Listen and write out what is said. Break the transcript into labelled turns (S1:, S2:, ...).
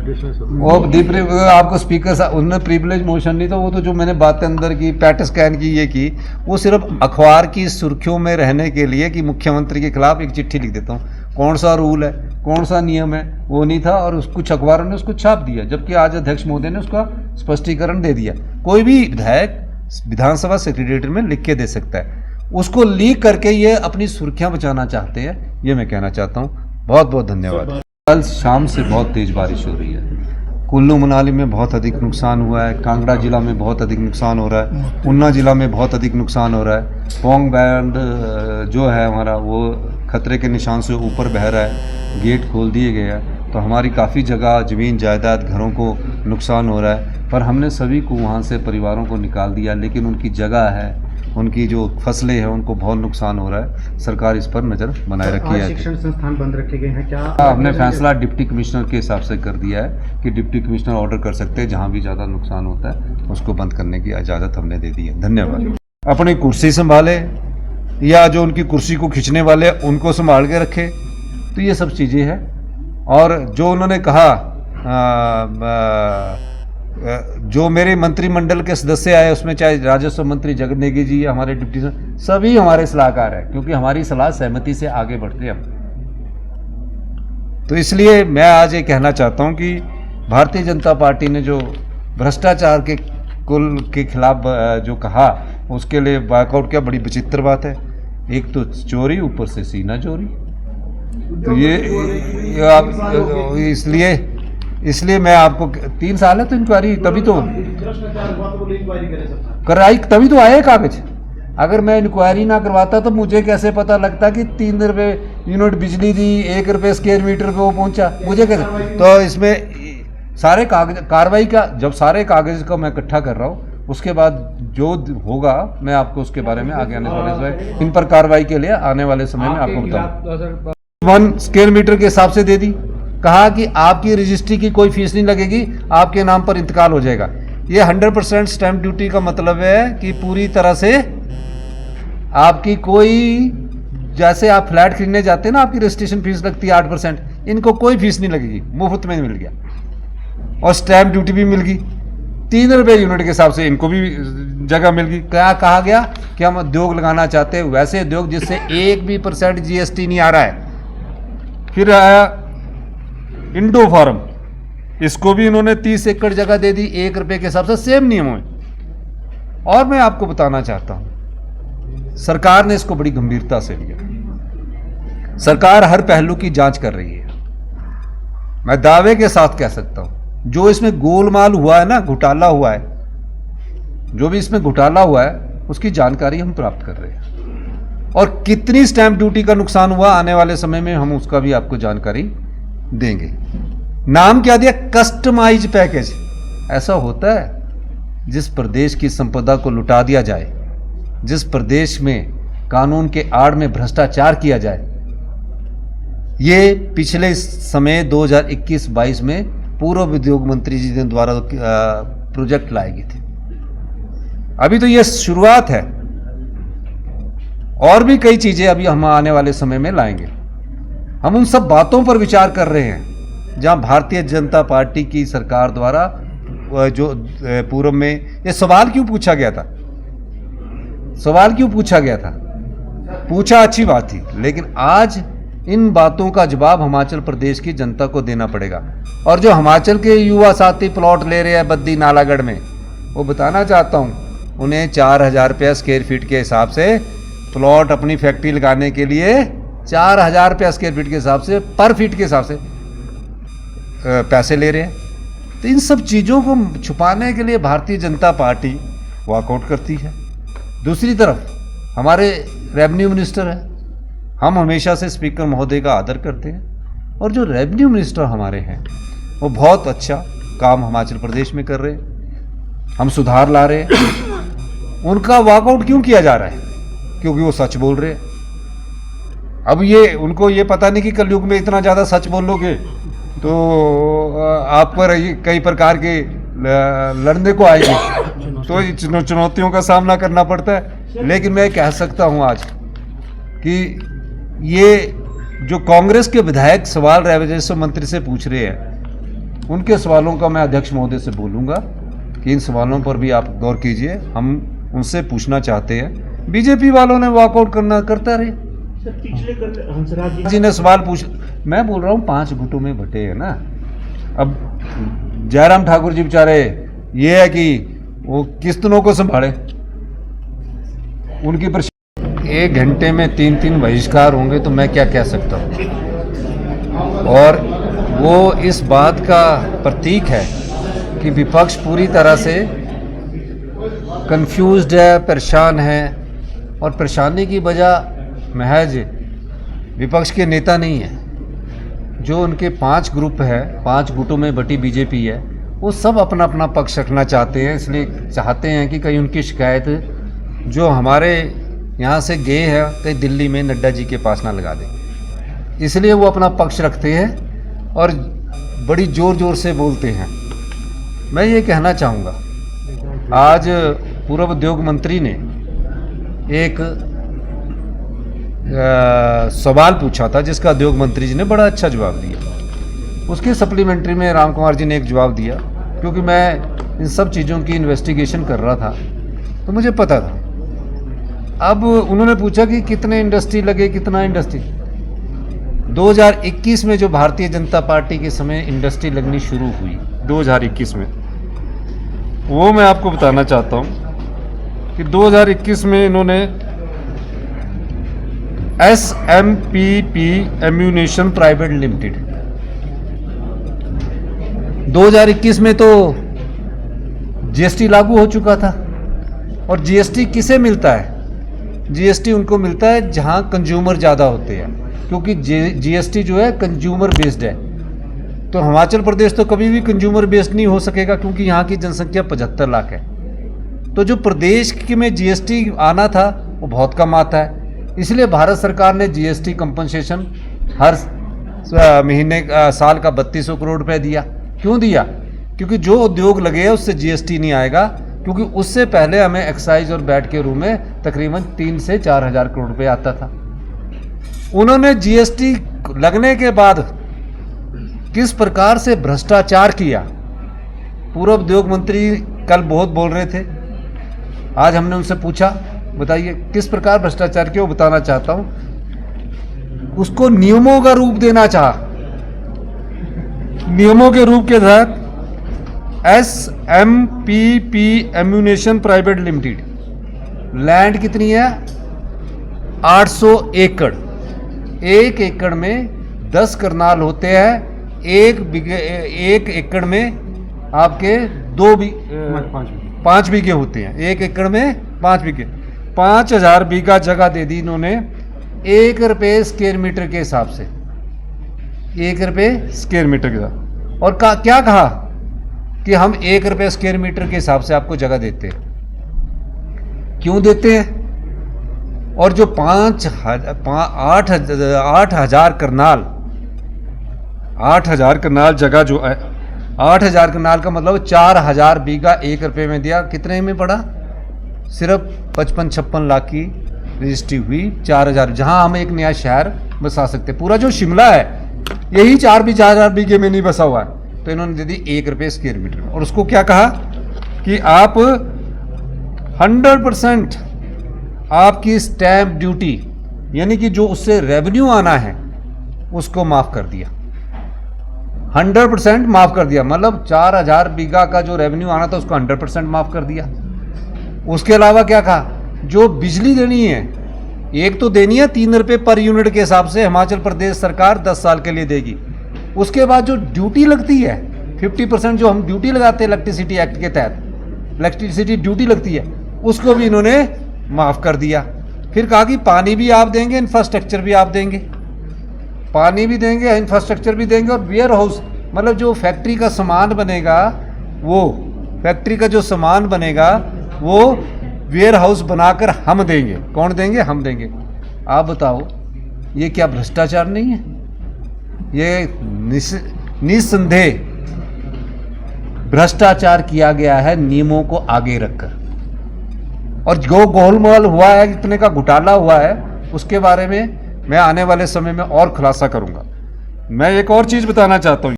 S1: वो आपको स्पीकर साहब उन्होंने प्रिविलेज मोशन नहीं था, वो तो जो मैंने बातें अंदर की पैट स्कैन की ये की, वो सिर्फ अखबार की सुर्खियों में रहने के लिए कि मुख्यमंत्री के खिलाफ एक चिट्ठी लिख देता हूँ। कौन सा रूल है, कौन सा नियम है, वो नहीं था और कुछ अखबारों ने उसको छाप दिया, जबकि आज अध्यक्ष महोदय ने उसका स्पष्टीकरण दे दिया। कोई भी विधायक विधानसभा सेक्रेटरीट में लिख के दे सकता है, उसको लीक करके ये अपनी सुर्खियां बचाना चाहते हैं, ये मैं कहना चाहता हूँ। बहुत बहुत धन्यवाद। कल शाम से बहुत तेज़ बारिश हो रही है, कुल्लू मनाली में बहुत अधिक नुकसान हुआ है, कांगड़ा जिला में बहुत अधिक नुकसान हो रहा है, ऊना जिला में बहुत अधिक नुकसान हो रहा है, पोंग बैंड जो है हमारा वो खतरे के निशान से ऊपर बह रहा है, गेट खोल दिए गए हैं, तो हमारी काफ़ी जगह ज़मीन जायदाद घरों को नुकसान हो रहा है, पर हमने सभी को वहाँ से परिवारों को निकाल दिया, लेकिन उनकी जगह है, उनकी जो फसलें हैं उनको बहुत नुकसान हो रहा है। सरकार इस पर नज़र बनाए रखी है।
S2: शिक्षण संस्थान बंद रखे गए हैं, क्या
S1: हमने फैसला डिप्टी कमिश्नर के हिसाब से कर दिया है कि डिप्टी कमिश्नर ऑर्डर कर सकते हैं, जहाँ भी ज़्यादा नुकसान होता है उसको बंद करने की इजाज़त हमने दे दी है। धन्यवाद। अपनी कुर्सी संभाले या जो उनकी कुर्सी को खींचने वाले उनको संभाल के रखे, तो ये सब चीज़ें हैं। और जो उन्होंने कहा जो मेरे मंत्रिमंडल के सदस्य आए उसमें चाहे राजस्व मंत्री जगत नेगी जी या हमारे डिप्टी सभी हमारे सलाहकार हैं, क्योंकि हमारी सलाह सहमति से आगे बढ़ते हैं हम। तो इसलिए मैं आज ये कहना चाहता हूं कि भारतीय जनता पार्टी ने जो भ्रष्टाचार के कुल के खिलाफ जो कहा उसके लिए वॉकआउट क्या बड़ी विचित्र बात है। एक तो चोरी, ऊपर से सीना चोरी, तो ये आप इसलिए मैं आपको 3 साल है तो इंक्वायरी तभी तो कराई, तभी तो आए कागज। अगर मैं इंक्वायरी ना करवाता तो मुझे कैसे पता लगता कि 3 रुपये यूनिट बिजली दी, 1 रुपये स्क्वायर मीटर पे वो पहुंचा, मुझे कैसे? तो इसमें सारे कागज कार्रवाई का, जब सारे कागज को मैं इकट्ठा कर रहा हूँ उसके बाद जो होगा मैं आपको उसके बारे में आगे आने वाले समय इन पर कार्रवाई के लिए आने वाले समय में आपको बताऊँ। 1 स्क्वायर मीटर के हिसाब से दे दी, कहा कि आपकी रजिस्ट्री की कोई फीस नहीं लगेगी, आपके नाम पर इंतकाल हो जाएगा। ये 100% स्टैंप ड्यूटी का मतलब है कि पूरी तरह से आपकी कोई, जैसे आप फ्लैट खरीदने जाते हैं ना आपकी रजिस्ट्रेशन फीस लगती है 8%, इनको कोई फीस नहीं लगेगी, मुफ्त में मिल गया और स्टैंप ड्यूटी भी मिल गई। 3 रुपये यूनिट के हिसाब से इनको भी जगह मिल गई। क्या कहा गया कि हम उद्योग लगाना चाहते हैं, वैसे उद्योग जिससे 1% GST नहीं आ रहा है। फिर आया इंडो फार्म, इसको भी इन्होंने 30 एकड़ जगह दे दी 1 रुपये के हिसाब से, सेम नियमों में। और मैं आपको बताना चाहता हूं सरकार ने इसको बड़ी गंभीरता से लिया, सरकार हर पहलू की जांच कर रही है। मैं दावे के साथ कह सकता हूं जो इसमें गोलमाल हुआ है ना, घोटाला हुआ है, जो भी इसमें घोटाला हुआ है उसकी जानकारी हम प्राप्त कर रहे हैं, और कितनी स्टैंप ड्यूटी का नुकसान हुआ आने वाले समय में हम उसका भी आपको जानकारी देंगे। नाम क्या दिया? Customize package. ऐसा होता है जिस प्रदेश की संपदा को लुटा दिया जाए, जिस प्रदेश में कानून के आड़ में भ्रष्टाचार किया जाए, ये पिछले समय 2021-22 में पूर्व उद्योग मंत्री जी के द्वारा प्रोजेक्ट लाए गए थे। अभी तो ये शुरुआत है, और भी कई चीजें अभी हम आने वाले समय में लाएंगे। हम उन सब बातों पर विचार कर रहे हैं जहां भारतीय जनता पार्टी की सरकार द्वारा जो पूर्व में ये सवाल क्यों पूछा गया था, सवाल क्यों पूछा गया था, पूछा अच्छी बात थी, लेकिन आज इन बातों का जवाब हिमाचल प्रदेश की जनता को देना पड़ेगा। और जो हिमाचल के युवा साथी प्लॉट ले रहे हैं बद्दी नालागढ़ में, वो बताना चाहता हूँ उन्हें 4000 रुपया स्क्वायर फीट के हिसाब से प्लॉट अपनी फैक्ट्री लगाने के लिए 4000 रुपया स्क्वायर फीट के हिसाब से, पर फीट के हिसाब से पैसे ले रहे हैं। तो इन सब चीज़ों को छुपाने के लिए भारतीय जनता पार्टी वॉकआउट करती है। दूसरी तरफ हमारे रेवेन्यू मिनिस्टर है, हम हमेशा से स्पीकर महोदय का आदर करते हैं, और जो रेवेन्यू मिनिस्टर हमारे हैं वो बहुत अच्छा काम हिमाचल प्रदेश में कर रहे हैं, हम सुधार ला रहे हैं। उनका वॉकआउट क्यों किया जा रहा है? क्योंकि वो सच बोल रहे हैं। अब ये उनको ये पता नहीं कि कलयुग में इतना ज़्यादा सच बोलोगे तो आप पर कई प्रकार के लड़ने को आएंगे, तो चुनौतियों का सामना करना पड़ता है। लेकिन मैं कह सकता हूं आज कि ये जो कांग्रेस के विधायक सवाल राजस्व मंत्री से पूछ रहे हैं, उनके सवालों का मैं अध्यक्ष महोदय से बोलूँगा कि इन सवालों पर भी आप गौर कीजिए, हम उनसे पूछना चाहते हैं। बीजेपी वालों ने वॉकआउट करता रहे।
S2: सर पिछले कल हंसराज
S1: जी ने सवाल पूछ, मैं बोल रहा हूँ 5 गुटों में बटे है ना। अब जयराम ठाकुर जी बेचारे ये है कि वो किस्तनों को संभाले, उनकी 1 घंटे में 3 बहिष्कार होंगे तो मैं क्या कह सकता हूँ। और वो इस बात का प्रतीक है कि विपक्ष पूरी तरह से कंफ्यूज्ड है, परेशान है। और परेशानी की वजह महज विपक्ष के नेता नहीं है, जो उनके 5 ग्रुप है, 5 गुटों में बटी बीजेपी है, वो सब अपना अपना पक्ष रखना चाहते हैं। इसलिए चाहते हैं कि कहीं उनकी शिकायत जो हमारे यहाँ से गए हैं कहीं दिल्ली में नड्डा जी के पास ना लगा दें। इसलिए वो अपना पक्ष रखते हैं और बड़ी ज़ोर ज़ोर से बोलते हैं। मैं ये कहना चाहूँगा, आज पूर्व उद्योग मंत्री ने एक सवाल पूछा था जिसका उद्योग मंत्री जी ने बड़ा अच्छा जवाब दिया। उसके सप्लीमेंट्री में राम कुमार जी ने एक जवाब दिया, क्योंकि मैं इन सब चीज़ों की इन्वेस्टिगेशन कर रहा था तो मुझे पता था। अब उन्होंने पूछा कि कितने इंडस्ट्री लगे, कितना इंडस्ट्री। 2021 में जो भारतीय जनता पार्टी के समय इंडस्ट्री लगनी शुरू हुई 2021 में, वो मैं आपको बताना चाहता हूँ कि 2021 में इन्होंने SMPP एम्यूनेशन प्राइवेट लिमिटेड, 2021 में तो GST लागू हो चुका था। और GST किसे मिलता है? GST उनको मिलता है जहां कंज्यूमर ज़्यादा होते हैं, क्योंकि GST जो है कंज्यूमर बेस्ड है। तो हिमाचल प्रदेश तो कभी भी कंज्यूमर बेस्ड नहीं हो सकेगा, क्योंकि यहाँ की जनसंख्या 75 लाख है। तो जो प्रदेश में GST आना था वो बहुत कम आता है। इसलिए भारत सरकार ने GST कंपनसेशन हर महीने साल का 3200 करोड़ रुपए दिया। क्यों दिया? क्योंकि जो उद्योग लगे हैं उससे GST नहीं आएगा, क्योंकि उससे पहले हमें एक्साइज और वैट के रूप में तकरीबन 3 से 4 हज़ार करोड़ रुपए आता था। उन्होंने GST लगने के बाद किस प्रकार से भ्रष्टाचार किया, पूर्व उद्योग मंत्री कल बहुत बोल रहे थे। आज हमने उनसे पूछा, बताइए किस प्रकार भ्रष्टाचार किया, वो बताना चाहता हूं। उसको नियमों का रूप देना चाहा, नियमों के रूप के तहत SMPP ammunition private limited, land कितनी है? 800 एकड़। 1 एकड़ में 10 करनाल होते हैं। 1 एकड़ में आपके 5 बीघे होते हैं। 1 एकड़ में 5 बीघे, 5000 बीघा जगह दे दी इन्होंने 1 रुपये स्क्वायर मीटर के हिसाब से, 1 रुपये स्क्वायर मीटर के साथ। और क्या कहा कि हम 1 रुपये स्क्वायर मीटर के हिसाब से आपको जगह देते हैं। क्यों देते हैं? और जो 8,000 करनाल, 8,000 करनाल जगह जो है, 8,000 करनाल का मतलब 4,000 बीघा 1 रुपये में दिया। कितने में पड़ा? सिर्फ 55-56 लाख की रजिस्ट्री हुई। 4,000, जहां हम एक नया शहर बसा सकते। पूरा जो शिमला है यही 4,000 बीघे में नहीं बसा हुआ है। तो इन्होंने दे दी 1 रुपये स्क्वायर मीटर में। और उसको क्या कहा कि आप 100% आपकी स्टैंप ड्यूटी, यानी कि जो उससे रेवेन्यू आना है उसको माफ़ कर दिया। 100% माफ़ कर दिया, मतलब 4,000 बीघा का जो रेवेन्यू आना था उसको 100% माफ़ कर दिया। उसके अलावा क्या कहा, जो बिजली देनी है, एक तो देनी है 3 रुपये पर यूनिट के हिसाब से हिमाचल प्रदेश सरकार 10 साल के लिए देगी। उसके बाद जो ड्यूटी लगती है 50% जो हम ड्यूटी लगाते हैं इलेक्ट्रिसिटी एक्ट के तहत, इलेक्ट्रिसिटी ड्यूटी लगती है, उसको भी इन्होंने माफ़ कर दिया। फिर कहा कि पानी भी आप देंगे, इंफ्रास्ट्रक्चर भी आप देंगे, पानी भी देंगे, इंफ्रास्ट्रक्चर भी देंगे। और वेयर हाउस, मतलब जो फैक्ट्री का सामान बनेगा, वो फैक्ट्री का जो सामान बनेगा वो वेयर हाउस बनाकर हम देंगे। कौन देंगे? हम देंगे। आप बताओ, ये क्या भ्रष्टाचार नहीं है? ये निस्संदेह भ्रष्टाचार किया गया है नियमों को आगे रखकर। और जो गोलमाल हुआ है, इतने का घोटाला हुआ है, उसके बारे में मैं आने वाले समय में और खुलासा करूंगा। मैं एक और चीज़ बताना चाहता हूँ।